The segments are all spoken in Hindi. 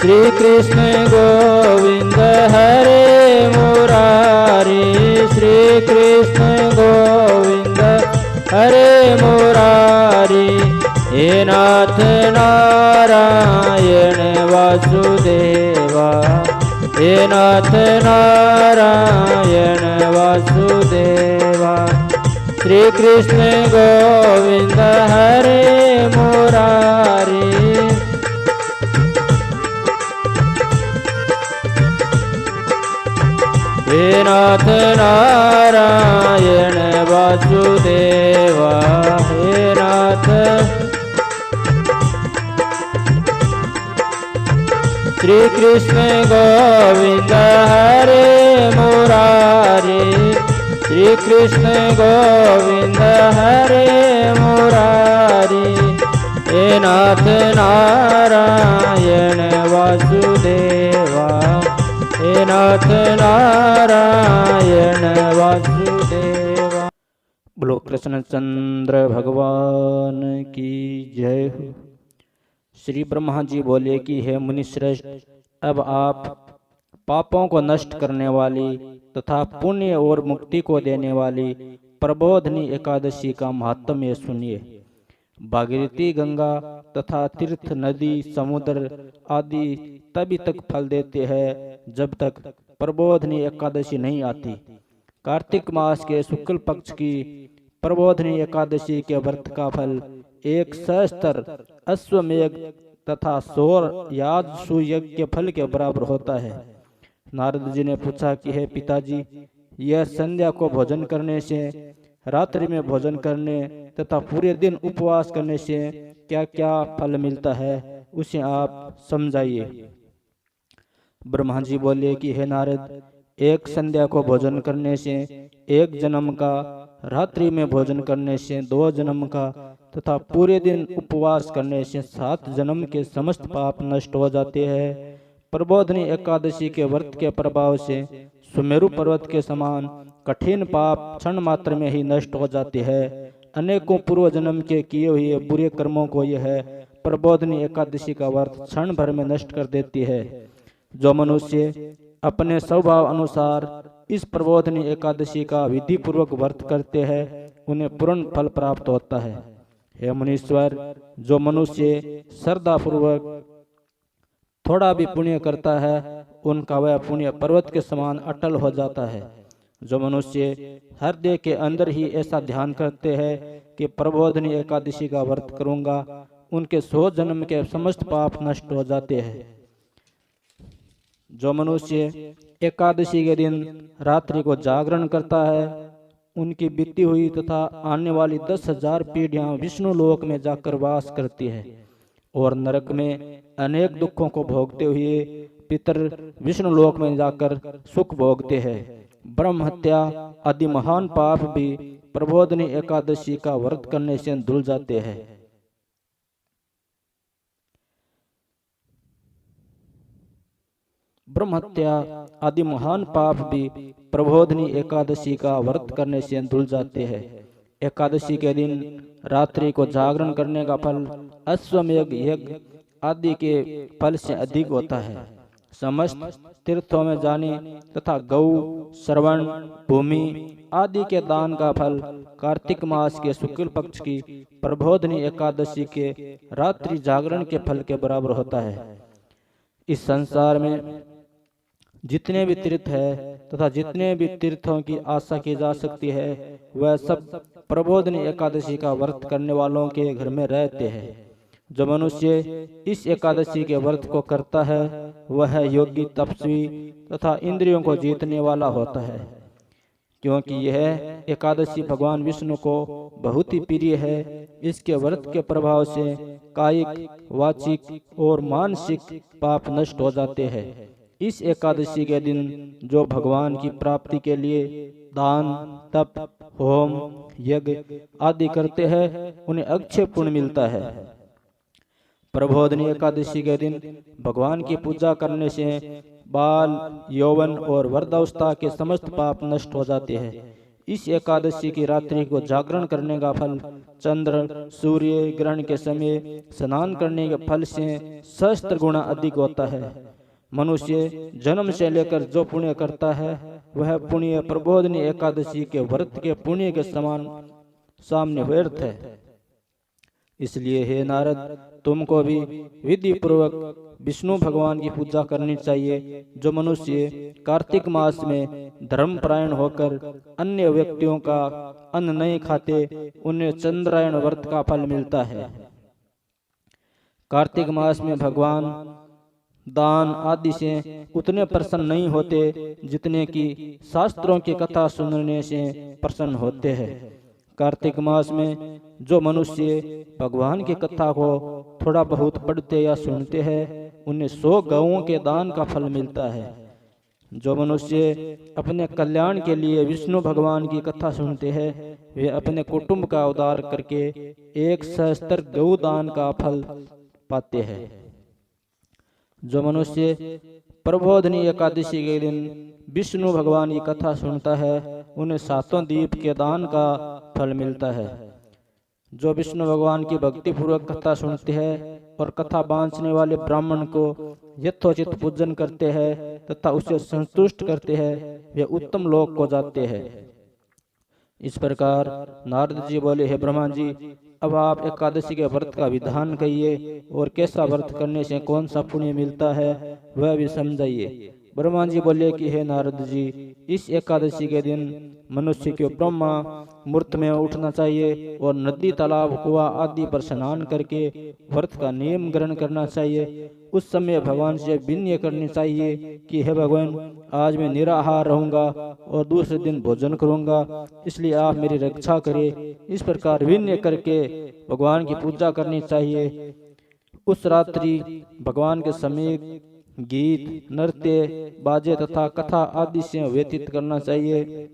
श्री कृष्ण गोविंद हरे मुरारी, श्री कृष्ण गोविंद हरे मुरारी। हे नाथ नारायण वासुदेवा, हे नाथ नारायण वासुदेवा। श्री कृष्ण गोविंद हरे मुरारी। हे नाथ नारायण वासुदेवा, हे नाथ। श्री कृष्ण गोविंद हरे मुरारी, श्री कृष्ण गोविंद हरे मुरारी। हे नाथ नारायण वासुदेवा, हे नाथ नारायण वासुदेवा। बोलो कृष्णचंद्र भगवान की जय हो। श्री ब्रह्मा जी बोले कि हे मुनिश्रेष्ठ, अब आप पापों को नष्ट करने वाली तथा पुण्य और मुक्ति को देने वाली प्रबोधनी एकादशी का महात्म्य सुनिए। भागीरथी, गंगा तथा तीर्थ, नदी, समुद्र आदि तभी तक फल देते हैं जब तक प्रबोधनी एकादशी नहीं आती। कार्तिक मास के शुक्ल पक्ष की प्रबोधनी एकादशी के व्रत का फल 1 सहस्त्र अश्वमेघ तथा 100 याजसु यज्ञ के फल के बराबर होता है। नारद जी ने पूछा कि हे पिताजी, यह संध्या को भोजन करने से, रात्रि में भोजन करने तथा पूरे दिन उपवास करने से क्या क्या फल मिलता है, उसे आप समझाइए। ब्रह्मा जी बोले कि हे नारद, एक संध्या को भोजन करने से 1 जन्म का, रात्रि में भोजन करने से 2 जन्म का तथा पूरे दिन उपवास करने से 7 जन्म के समस्त पाप नष्ट हो जाते हैं। प्रबोधनी एकादशी के व्रत के प्रभाव से सुमेरु पर्वत के समान कठिन पाप क्षण मात्र में ही नष्ट हो जाते हैं। अनेकों पूर्व जन्म के किए हुए बुरे कर्मों को यह प्रबोधनी एकादशी का व्रत क्षण भर में नष्ट कर देती है। जो मनुष्य अपने स्वभाव अनुसार इस प्रबोधनी एकादशी का विधि पूर्वक व्रत करते हैं, उन्हें पूर्ण फल प्राप्त होता है। हे मुनीश्वर, जो मनुष्य श्रद्धा पूर्वक थोड़ा भी पुण्य करता है, उनका वह पुण्य पर्वत के समान अटल हो जाता है। जो मनुष्य हृदय के अंदर ही ऐसा ध्यान करते हैं कि प्रबोधनी एकादशी का व्रत करूंगा, उनके 100 जन्म के समस्त पाप नष्ट हो जाते हैं। जो मनुष्य एकादशी के दिन रात्रि को जागरण करता है, उनकी बीती हुई तथा आने वाली 10,000 पीढ़ियां विष्णु लोक में जाकर वास करती है और नरक में अनेक दुखों को भोगते हुए पितर विष्णु लोक में जाकर सुख भोगते हैं। ब्रह्म हत्या आदि महान पाप भी प्रबोधनी एकादशी का व्रत करने से धुल जाते हैं। ब्रह्म हत्या आदि महान पाप भी प्रबोधनी एकादशी का व्रत करने से धुल जाते हैं। एकादशी के दिन रात्रि को जागरण करने का फल अश्वमेघ यज्ञ आदि के फल से अधिक होता है। समस्त तीर्थों में जाने तथा गौ, श्रवण, भूमि आदि के दान का फल कार्तिक मास के शुक्ल पक्ष की प्रबोधनी एकादशी के रात्रि जागरण के फल के बराबर होता है। इस संसार में जितने भी तीर्थ है तथा जितने भी तीर्थों की आशा की जा सकती है, वह सब प्रबोधनी एकादशी का व्रत करने वालों के घर में रहते हैं। जो मनुष्य इस एकादशी के व्रत को करता है, वह योगी, तपस्वी तथा इंद्रियों को जीतने वाला होता है, क्योंकि यह एकादशी भगवान विष्णु को बहुत ही प्रिय है। इसके व्रत के प्रभाव से कायिक, वाचिक और मानसिक पाप नष्ट हो जाते हैं। इस एकादशी के दिन जो भगवान की प्राप्ति के लिए दान, तप, होम, यज्ञ आदि करते हैं, उन्हें अक्षय पुण्य मिलता है। प्रबोधनी एकादशी के दिन भगवान की पूजा करने से बाल, यौवन और वृद्धावस्था के समस्त पाप नष्ट हो जाते हैं। इस एकादशी की रात्रि को जागरण करने का फल चंद्र सूर्य ग्रहण के समय स्नान करने के फल से सहस्त्र गुना अधिक होता है। मनुष्य जन्म से लेकर जो पुण्य करता है वह पुण्य प्रबोधनी एकादशी के व्रत के पुण्य के समान सामने व्यर्थ है। इसलिए हे नारद, तुमको भी विधि पूर्वक विष्णु भगवान की पूजा करनी चाहिए। जो मनुष्य कार्तिक मास में धर्मपरायण होकर अन्य व्यक्तियों का अन्न नहीं खाते, उन्हें चंद्रायण व्रत का फल मिलता है। कार्तिक मास में भगवान दान आदि से उतने प्रसन्न नहीं होते जितने कि शास्त्रों की कथा सुनने से प्रसन्न होते हैं। कार्तिक मास में जो मनुष्य भगवान की कथा को थोड़ा बहुत पढ़ते या सुनते हैं, उन्हें 100 गौओं के दान का फल मिलता है। जो मनुष्य अपने कल्याण के लिए विष्णु भगवान की कथा सुनते हैं, वे अपने कुटुंब का उद्धार करके 1 सहस्त्र गौ दान का फल पाते हैं। जो मनुष्य प्रबोधनी एकादशी के दिन विष्णु भगवान की कथा सुनता है, उन्हें 7 दीप के दान का फल मिलता है। जो विष्णु भगवान की भक्ति पूर्वक कथा सुनते हैं और कथा बांचने वाले ब्राह्मण को यथोचित पूजन करते हैं तथा उसे संतुष्ट करते हैं, वे उत्तम लोक को जाते हैं। इस प्रकार नारद जी बोले, हे ब्रह्मा जी, अब आप एकादशी के व्रत का विधान कहिए और कैसा व्रत करने से कौन सा पुण्य मिलता है वह भी समझाइए। ब्रह्मा जी बोले कि हे नारद जी, इस एकादशी के दिन मनुष्य को ब्रह्मा मुहूर्त में उठना चाहिए और नदी तालाब कुआं आदि पर स्नान करके व्रत का नियम ग्रहण करना चाहिए। उस समय भगवान से विनय करनी चाहिए कि हे भगवान, आज मैं निराहार रहूंगा और दूसरे दिन भोजन करूंगा, इसलिए आप मेरी रक्षा करें। इस प्रकार विनय करके भगवान की पूजा करनी चाहिए। उस रात्रि भगवान के समय गीत नृत्य बाजे तथा कथा आदि से व्यतीत करना चाहिए।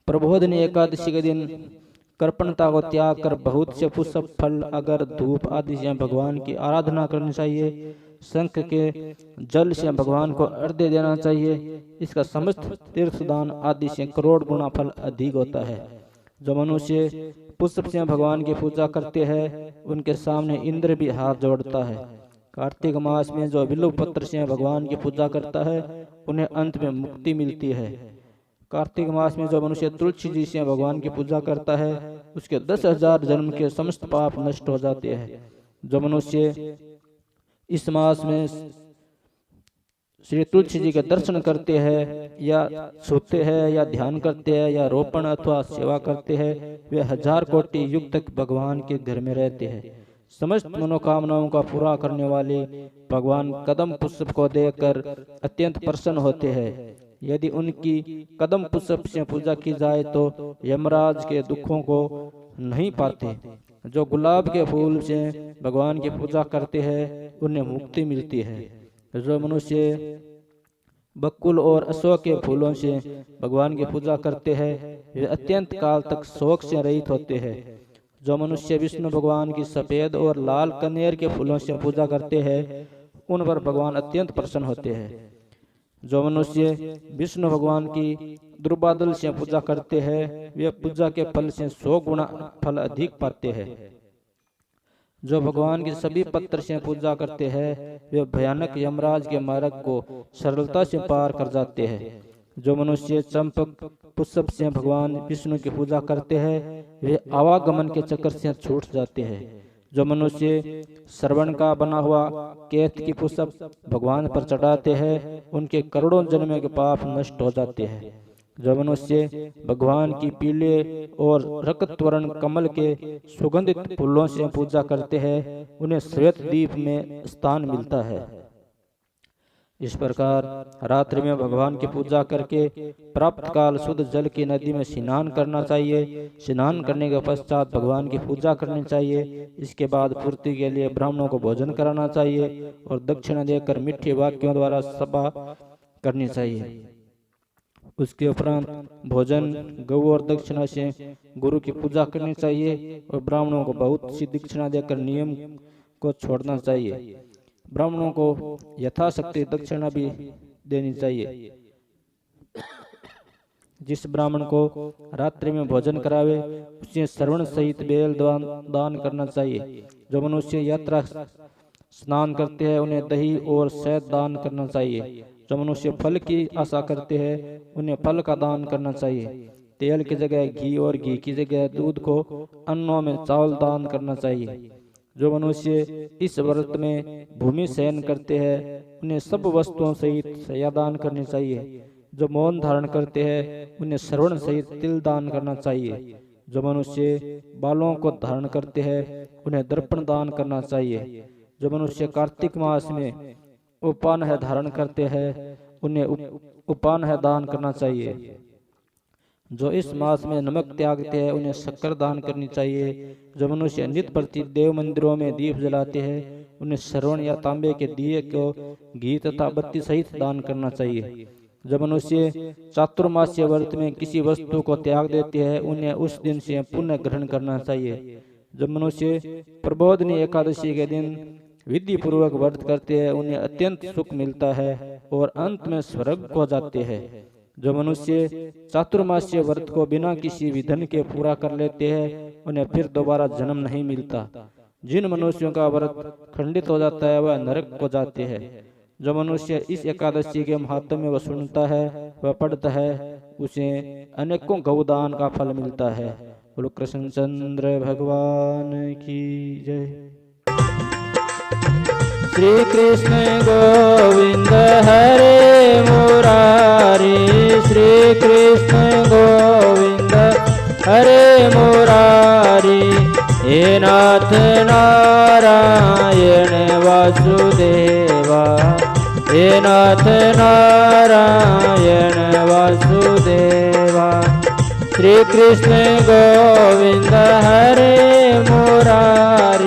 प्रबोधनी एकादशी के दिन कृपणता को त्याग कर बहुत से पुष्प फल अगर धूप आदि से भगवान की आराधना करनी चाहिए। शंख के जल से भगवान को अर्घ्य देना चाहिए। इसका समस्त तीर्थदान आदि से करोड़ गुना फल अधिक होता है। जो मनुष्य पुष्प से भगवान की पूजा करते हैं, उनके सामने इंद्र भी हाथ जोड़ता है। कार्तिक मास में जो बिल्व पत्र से भगवान की पूजा करता है, उन्हें अंत में मुक्ति मिलती है। कार्तिक मास में जो मनुष्य तुलसी जी से भगवान की पूजा करता है, उसके 10,000 जन्म के समस्त पाप नष्ट हो जाते हैं। जो मनुष्य इस मास में श्री तुलसी जी के दर्शन करते हैं या सोते हैं या ध्यान करते हैं या रोपण अथवा सेवा करते हैं, वे 1000 कोटि युग तक भगवान के घर में रहते हैं। समस्त मनोकामनाओं का पूरा करने वाले भगवान कदम पुष्प को देखकर अत्यंत प्रसन्न होते हैं। यदि उनकी कदम पुष्प से पूजा की जाए तो यमराज के दुखों को नहीं पाते। जो गुलाब के फूल से भगवान की पूजा करते हैं, उन्हें मुक्ति मिलती है। जो मनुष्य बकुल और अशोक के फूलों से भगवान की पूजा करते हैं, वे अत्यंत काल तक शोक से रहित होते हैं। जो मनुष्य विष्णु भगवान की सफेद और लाल कनेर के फूलों से पूजा करते हैं, उन पर भगवान अत्यंत प्रसन्न होते हैं। जो मनुष्य विष्णु भगवान की द्रुबादल से पूजा करते हैं, वे पूजा के फल से 100 गुना फल अधिक पाते हैं। जो भगवान की सभी पत्र से पूजा करते हैं, वे भयानक यमराज के मार्ग को सरलता से पार कर जाते हैं। जो मनुष्य चंपक पुष्प से भगवान विष्णु की पूजा करते हैं, वे आवागमन के चक्कर से छूट जाते हैं। जो मनुष्य श्रवण का बना हुआ केत की पुष्प भगवान पर चढ़ाते हैं, उनके करोड़ों जन्म के पाप नष्ट हो जाते हैं। जो मनुष्य भगवान की पीले और रक्त वर्ण कमल के सुगंधित फूलों से पूजा करते हैं, उन्हें श्वेत द्वीप में स्थान मिलता है। इस प्रकार रात्रि में भगवान की पूजा करके प्राप्त काल शुद्ध जल की नदी में स्नान करना चाहिए। स्नान करने के पश्चात भगवान की पूजा करनी चाहिए। इसके बाद पूर्ति के लिए ब्राह्मणों को भोजन कराना चाहिए और दक्षिणा देकर मीठे वाक्यों द्वारा सभा करनी चाहिए। उसके उपरांत भोजन गौ और दक्षिणा से गुरु की पूजा करनी चाहिए और ब्राह्मणों को बहुत सी दक्षिणा देकर नियम को छोड़ना चाहिए। ब्राह्मणों को यथाशक्ति दक्षिणा भी देनी चाहिए। जिस ब्राह्मण को रात्रि में भोजन करावे उसे श्रवण सहित बेल दान करना चाहिए। जो मनुष्य यात्रा स्नान करते हैं उन्हें दही और शहद दान करना चाहिए। जो मनुष्य फल की आशा करते हैं उन्हें फल का दान करना चाहिए। तेल की जगह घी और घी की जगह दूध को अन्नों में चावल दान करना चाहिए। जो मनुष्य इस व्रत में भूमि शयन करते हैं उन्हें सब वस्तुओं सहित शय्या दान करनी चाहिए। जो मौन धारण करते हैं उन्हें श्रवण सहित तिल दान करना चाहिए। जो मनुष्य बालों को धारण करते हैं उन्हें दर्पण दान करना चाहिए। जो मनुष्य कार्तिक मास में उपान्ह धारण करते हैं उन्हें उपान्ह दान करना चाहिए। जो इस मास में नमक त्यागते हैं उन्हें शक्कर दान करनी चाहिए। जो मनुष्य नित्य प्रति देव मंदिरों में दीप जलाते हैं उन्हें श्रवण या तांबे के दिए को घी तथा बत्ती सहित दान करना चाहिए। जो मनुष्य चातुर्मास्य व्रत में किसी वस्तु को त्याग देते हैं उन्हें उस दिन से पुण्य ग्रहण करना चाहिए। जो मनुष्य प्रबोधनी एकादशी के दिन विधि पूर्वक व्रत करते हैं उन्हें अत्यंत सुख मिलता है और अंत में स्वर्ग को जाते हैं। जो मनुष्य चातुर्मास्य व्रत को बिना किसी विधन के पूरा कर लेते हैं उन्हें फिर दोबारा जन्म नहीं मिलता। जिन मनुष्यों का व्रत खंडित हो जाता है वह नरक को जाते हैं। जो मनुष्य इस एकादशी के महात्म्य को सुनता है वह पढ़ता है उसे अनेकों गौदान का फल मिलता है। बोलो कृष्णचंद्र भगवान की जय। श्री कृष्ण गोविंद हरे मुरारी, श्री कृष्ण गोविंद हरे मुरारी, हे नाथ नारायण वासुदेवा, हे नाथ नारायण वासुदेवा। श्री कृष्ण गोविंद हरे मुरारी,